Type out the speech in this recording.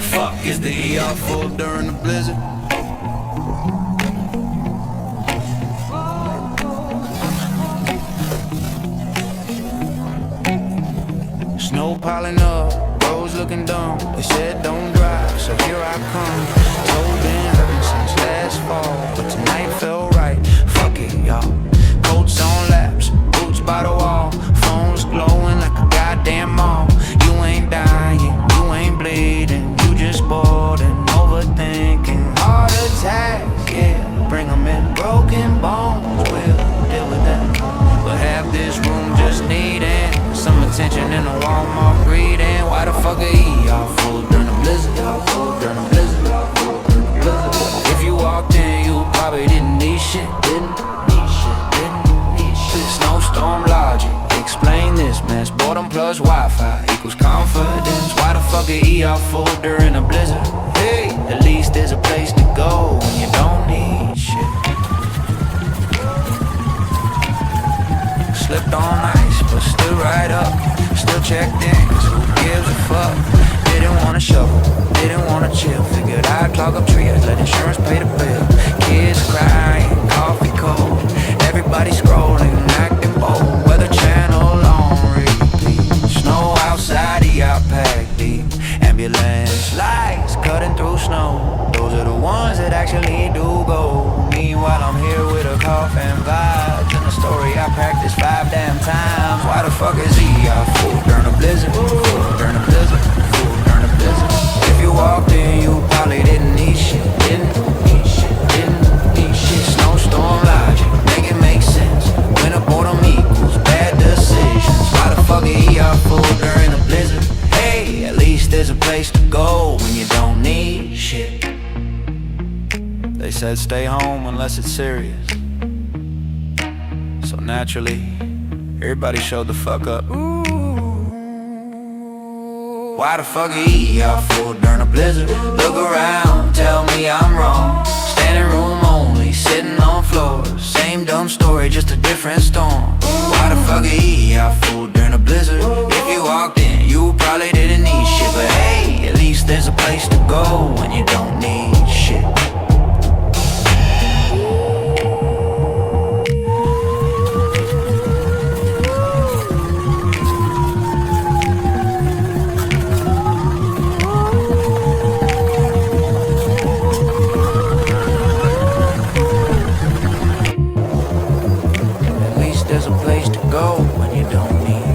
fuck is the ER for during the blizzard? Snow piling up, roads looking dumb. They said don't drive, so here I come. Told been hurting since last fall, but tonight felt right. Fuck it, y'all. Coats on laps, boots by the wall. Phones glowing like a goddamn mall. You ain't dying, you ain't bleeding. You just bored and overthinking. Heart attack, yeah, bring 'em in. Broken bones, we'll deal with that. But half this room just needing some attention in a Walmart greeting. Why the fuck are y'all full during the blizzard? During the blizzard. If you walked in, you probably didn't need shit. Didn't need shit. Snowstorm logic, explain this mess. Boredom plus Wi-Fi equals confidence. Why the fuck are y'all full during the blizzard? Hey, at least there's a place to go when you don't need shit. Slipped on ice, but still right up. Still checked in, cause who gives a fuck? Didn't wanna shovel, didn't wanna chill. Figured I'd clog up trees, let insurance pay the bill. Kids crying, coffee cold. Everybody scrolling, acting bold. Weather channel on repeat. Snow outside, out pack deep. Ambulance lights cutting through snow. Those are the ones that actually do go. Meanwhile I'm here with a cough and vibes. And a story I practiced 5 damn times. Why the fuck is he out full during the blizzard? During the blizzard, during the blizzard. If you walked in, you probably didn't need shit. Didn't need shit, didn't need shit. Snowstorm logic, make it make sense. Winter boredom equals bad decisions. Why the fuck is he out full during the blizzard? Hey, at least there's a place to go when you don't need shit. They said stay home unless it's serious. So naturally, everybody showed the fuck up. Why the fuck are y'all full during a blizzard? Look around, tell me I'm wrong. Standing room only, sitting on floors. Same dumb story, just a different storm. Why the fuck are y'all full during a blizzard? If you walked in, you probably didn't need shit. But hey, at least there's a place to go when you don't need shit. There's a place to go when you don't need